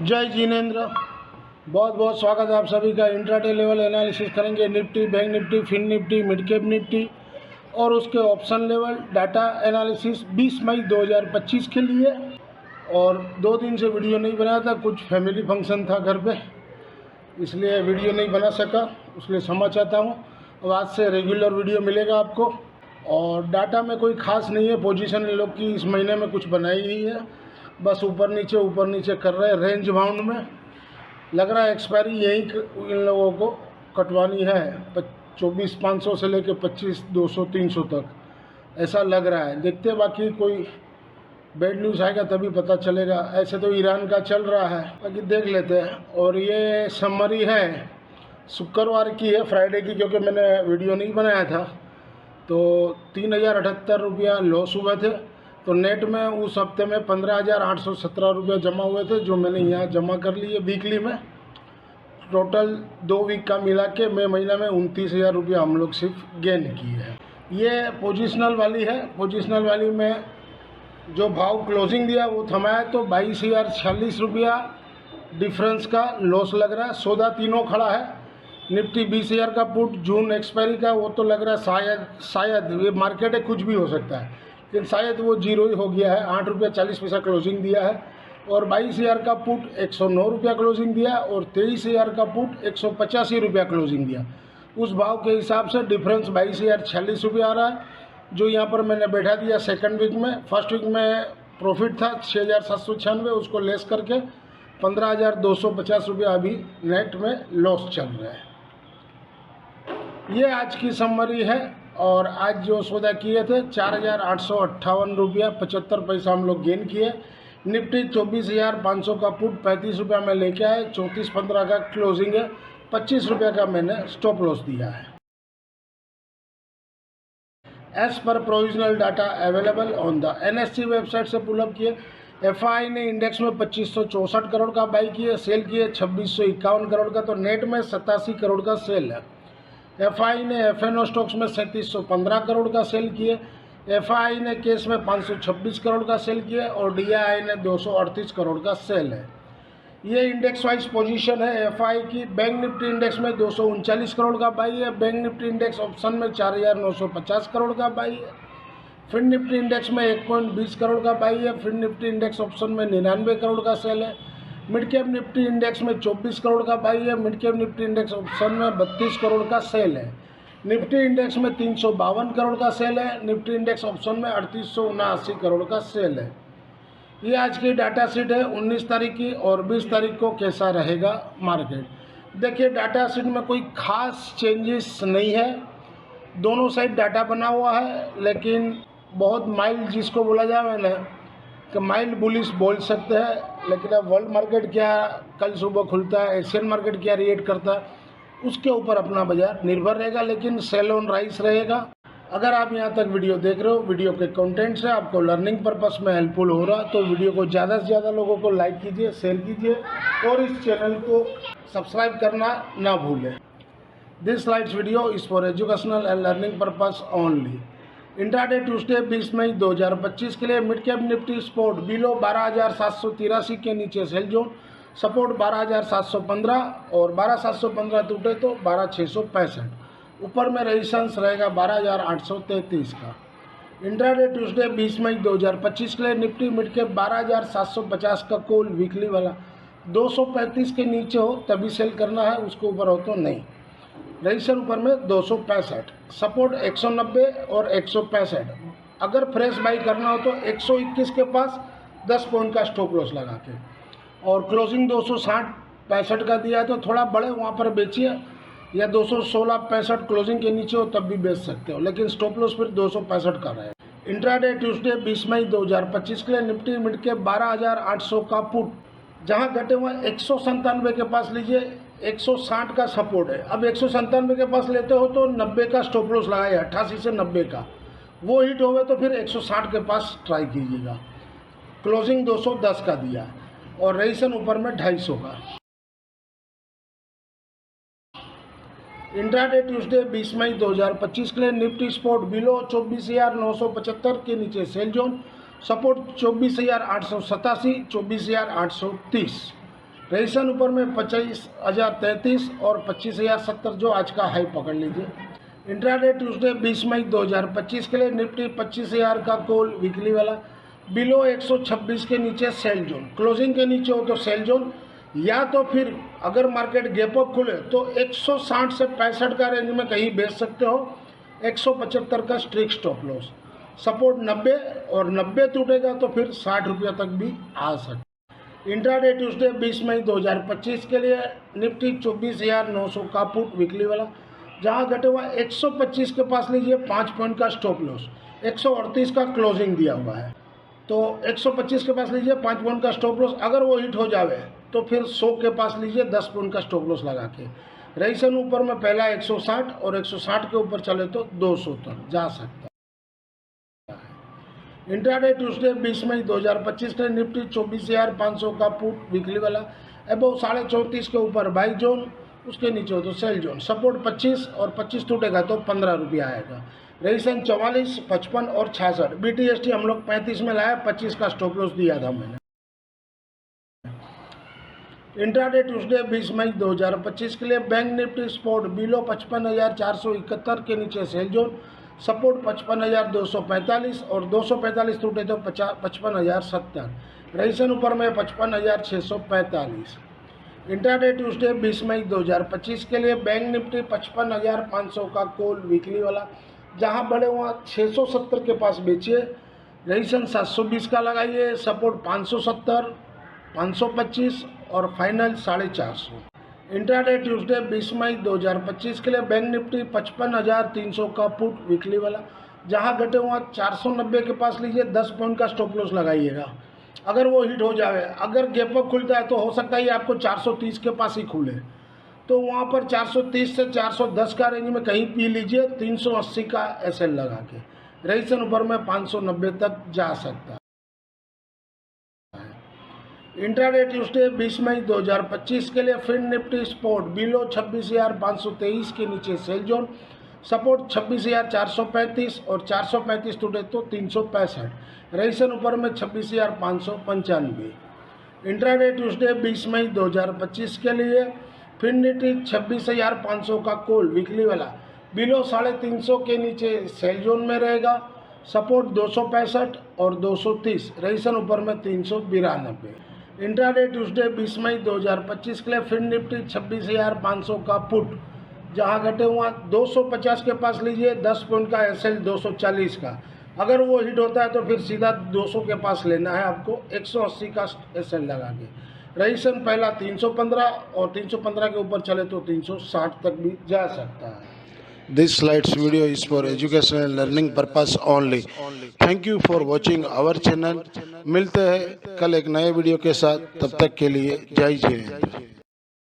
जय जिनेंद्र। बहुत बहुत स्वागत है आप सभी का। इंट्राडे लेवल एनालिसिस करेंगे Nifty, bank Nifty, Fin Nifty, mid cap Nifty और उसके ऑप्शन लेवल डाटा एनालिसिस 20 मई 2025 के लिए। और 2 दिन से वीडियो नहीं बनाया था, कुछ फैमिली फंक्शन था घर पे, इसलिए वीडियो नहीं बना सका, उसके लिए क्षमा चाहता हूँ। अब आज से रेगुलर वीडियो मिलेगा आपको। और डाटा में कोई खास नहीं है, पोजीशन इन लोग की इस महीने में कुछ बनाई ही है, बस ऊपर नीचे कर रहे हैं रेंज बाउंड में। लग रहा है एक्सपायरी यही इन लोगों को कटवानी है 24,500 से लेकर 25,200 300 तक, ऐसा लग रहा है। देखते हैं, बाकी कोई बैड न्यूज़ आएगा तभी पता चलेगा। ऐसे तो ईरान का चल रहा है, बाकी देख लेते हैं। और ये समरी है शुक्रवार की है, फ्राइडे की, क्योंकि मैंने वीडियो नहीं बनाया था। तो 3,078 रुपया लॉस हुए थे। तो नेट में उस हफ्ते में 15,817 रुपया जमा हुए थे, जो मैंने यहाँ जमा कर लिए वीकली में। टोटल 2 वीक का मिला के मई महीना में 29,000 रुपया हम लोग सिर्फ गेन किए हैं। ये पोजिशनल वाली है। पोजिशनल वाली में जो भाव क्लोजिंग दिया वो थमाया तो 22,046 रुपया डिफरेंस का लॉस लग रहा है। सौदा तीनों खड़ा है। निफ्टी 20,000 का पुट जून एक्सपायरी का, वो तो लग रहा है शायद ये मार्केट है, कुछ भी हो सकता है, लेकिन शायद वो जीरो ही हो गया है। 8 रुपया 40 पैसा क्लोजिंग दिया है। और 22,000 का पुट 109 रुपया क्लोजिंग दिया और 23,000 का पुट 185 रुपया क्लोजिंग दिया। उस भाव के हिसाब से डिफरेंस 22,046 रुपया आ रहा है, जो यहाँ पर मैंने बैठा दिया सेकंड वीक में। फर्स्ट वीक में प्रॉफिट था 6,796, उसको लेस करके 15,250 रुपया अभी नेट में लॉस चल रहा है। ये आज की समरी है। और आज जो सौदा किए थे 4,858 रुपया 75 पैसा हम लोग गेन किए। निफ्टी 24,500 का पुट 35 रुपया में लेके आए। 34.15 का क्लोजिंग है। 25 रुपया का मैंने स्टॉप लॉस दिया है। एज पर provisional data available on the NSE website से पुलअप किए। FI ने इंडेक्स में 2564 करोड़ का बाई किए, सेल किए 2651 करोड़ का, तो नेट में 87 करोड़ का सेल है। FI ने FNO स्टॉक्स में 3715 करोड़ का सेल किए। FI ने केस में 526 करोड़ का सेल किया और DI ने 238 करोड़ का सेल है। ये इंडेक्स वाइज पोजीशन है FI की। बैंक निफ्टी इंडेक्स में 239 करोड़ का बाई है। बैंक निफ्टी इंडेक्स ऑप्शन में 4,950 करोड़ का बाई है। फिन निफ्टी इंडेक्स में 1.20 करोड़ का बाई है। फिन निफ्टी इंडेक्स ऑप्शन में 99 करोड़ का सेल है। मिड कैप निफ्टी इंडेक्स में 24 करोड़ का बाई है। Mid cap Nifty index option में 32 करोड़ का सेल है। निफ्टी इंडेक्स में 352 करोड़ का सेल है। निफ्टी इंडेक्स ऑप्शन में 3879 करोड़ का सेल है। ये आज की डाटा शीट है 19 तारीख की। और 20 तारीख को कैसा रहेगा मार्केट, देखिए। डाटा शीट में कोई खास चेंजेस नहीं है, दोनों साइड डाटा बना हुआ है, लेकिन बहुत माइल्ड जिसको बोला जाए मैंने कि माइल्ड बुलिश बोल सकते हैं। लेकिन अब वर्ल्ड मार्केट क्या कल सुबह खुलता है, एशियन मार्केट क्या रिएक्ट करता है, उसके ऊपर अपना बाजार निर्भर रहेगा, लेकिन सेल ऑन राइस रहेगा। अगर आप यहाँ तक वीडियो देख रहे हो, वीडियो के कंटेंट से आपको लर्निंग पर्पस में हेल्पफुल हो रहा, तो वीडियो को ज़्यादा से ज़्यादा लोगों को लाइक कीजिए, शेयर कीजिए और इस चैनल को सब्सक्राइब करना ना भूलें। This slides video is for educational and learning purpose only. Intraday Tuesday 20 मई 2025 के लिए mid cap Nifty sport below 12,783 के नीचे सेल जोन, सपोर्ट 12,715 और 12,715 टूटे तो 12,665। ऊपर में रेजिस्टेंस रहेगा 12,833 का। इंट्राडे ट्यूसडे 20 मई 2025 के लिए निफ्टी मिड कैप 12,750 का कॉल वीकली वाला 235 के नीचे हो तभी सेल करना है, उसके ऊपर हो तो नहीं। रजिस्टर ऊपर में 265, सपोर्ट 190 और 165। अगर फ्रेश बाई करना हो तो 121 के पास 10 पॉइंट का स्टॉप लॉस लगा के। और क्लोजिंग 260-65 का दिया है, तो थोड़ा बड़े वहाँ पर बेचिए, या 216-65 क्लोजिंग के नीचे हो तब भी बेच सकते हो, लेकिन स्टॉप लॉस फिर 265 का रहे। इंट्राडे ट्यूसडे 20 मई 2025 के लिए निफ्टी मिड कैप 12,800 का पुट, जहाँ घटे हुए 197 के पास लीजिए, 160 का सपोर्ट है। अब 197 के पास लेते हो तो 90 का स्टॉप लॉस लगाइए, 88 से 90 का। वो हिट हो गए तो फिर 160 के पास ट्राई कीजिएगा। क्लोजिंग 210 का दिया और रेजिस्टेंस ऊपर में 250 का। इंट्राडे ट्यूसडे 20 मई 2025 के लिए निफ्टी स्पोर्ट बिलो 24,975 के नीचे सेल जोन, सपोर्ट 24,887, 24,830। रजिस्ट्रेशन ऊपर में 25,033 और 25,070 जो आज का हाई पकड़ लीजिए। इंट्राडे ट्यूसडे 20 मई 2025 के लिए निफ्टी 25,000 का कॉल वीकली वाला, बिलो 126 के नीचे सेल जोन, क्लोजिंग के नीचे हो तो सेल जोन, या तो फिर अगर मार्केट गैप अप खुले तो 160 से 65 का रेंज में कहीं बेच सकते हो। 175 का स्ट्रिक्ट स्टॉप लॉस, सपोर्ट 90 और 90 टूटेगा तो फिर 60 रुपये तक भी आ सकता है। इंट्राडे ट्यूसडे 20 मई 2025 के लिए निफ्टी 24,900 का पुट वीकली वाला, जहां घटे हुआ 125 के पास लीजिए 5 पॉइंट का स्टॉप लॉस, 138 का क्लोजिंग दिया हुआ है तो 125 के पास लीजिए 5 पॉइंट का स्टॉप लॉस। अगर वो हिट हो जावे तो फिर 100 के पास लीजिए 10 पॉइंट का स्टॉप लॉस लगा के। रजिस्ट्रेशन ऊपर में पहला 160 और 160 के ऊपर चले तो 200 तक जा सकता है। इंट्राडे ट्यूसडे 20 मई 2025 के निफ्टी 24,500 का पुट वीकली वाला, अबव 34.5 के ऊपर बाई जोन, उसके नीचे हो तो सेल जोन, सपोर्ट 25 और 25 टूटेगा तो 15 रुपया आएगा। रजिस्ट्रेशन 44, 55 और 66। BTST हम लोग 35 में लाया, 25 का स्टॉप लॉस दिया था मैंने। इंट्राडे ट्यूसडे 20 मई 2025 के लिए बैंक निफ्टी स्पोर्ट बिलो 55,471 के नीचे सेल जोन, सपोर्ट 55,245 और 245 टूटे तो 55,070। रजिस्ट्रेशन ऊपर में 55,645। इंट्राडे ट्यूसडे 20 मई 2025 के लिए बैंक निफ्टी 55,500 का कॉल वीकली वाला, जहां बड़े हुआ 670 के पास बेचिए। रजिस्ट्रेशन 720 का लगाइए, सपोर्ट 570, 525 और फाइनल 450। इंट्राडे ट्यूसडे 20 मई 2025 के लिए बैंक निफ्टी 55,300 का पुट वीकली वाला, जहां घटे हुआ 490 के पास लीजिए, 10 पॉइंट का स्टॉप लॉस लगाइएगा। अगर वो हिट हो जाए, अगर गैप अप खुलता है तो हो सकता है आपको 430 के पास ही खुले, तो वहाँ पर 430 से 410 का रेंज में कहीं पी लीजिए 380 का SL लगा के। रजिस्ट्रेशन ऊपर में 590 तक जा सकता है। इंट्राडे ट्यूसडे 20 मई 2025 के लिए फिन निफ्टी स्पोर्ट बिलो 26,523 के नीचे सेल जोन, सपोर्ट 26,435 और 435 टूटे तो 365। रजिस्ट्रेशन ऊपर में 26,595। इंट्राडे ट्यूसडे 20 मई 2025 के लिए फिन निफ्टी 26,500 का कॉल वीकली वाला, बिलो 350 के नीचे सेल जोन में रहेगा, सपोर्ट 265 और 230। रजिस्ट्रेशन ऊपर में 392। इंट्राडे ट्यूसडे 20 मई 2025 के लिए फिन निफ्टी 26,500 का पुट, जहां घटे हुआ 250 के पास लीजिए, 10 पॉइंट का SL 240 का। अगर वो हिट होता है तो फिर सीधा 200 के पास लेना है आपको, 180 का SL लगा के। रजिस्ट्रेशन पहला 315 और 315 के ऊपर चले तो 360 तक भी जा सकता है। This slides video is for educational and learning purpose only. Thank you for watching our channel. मिलते हैं कल एक नए वीडियो के साथ, तब तक के लिए जय हिंद।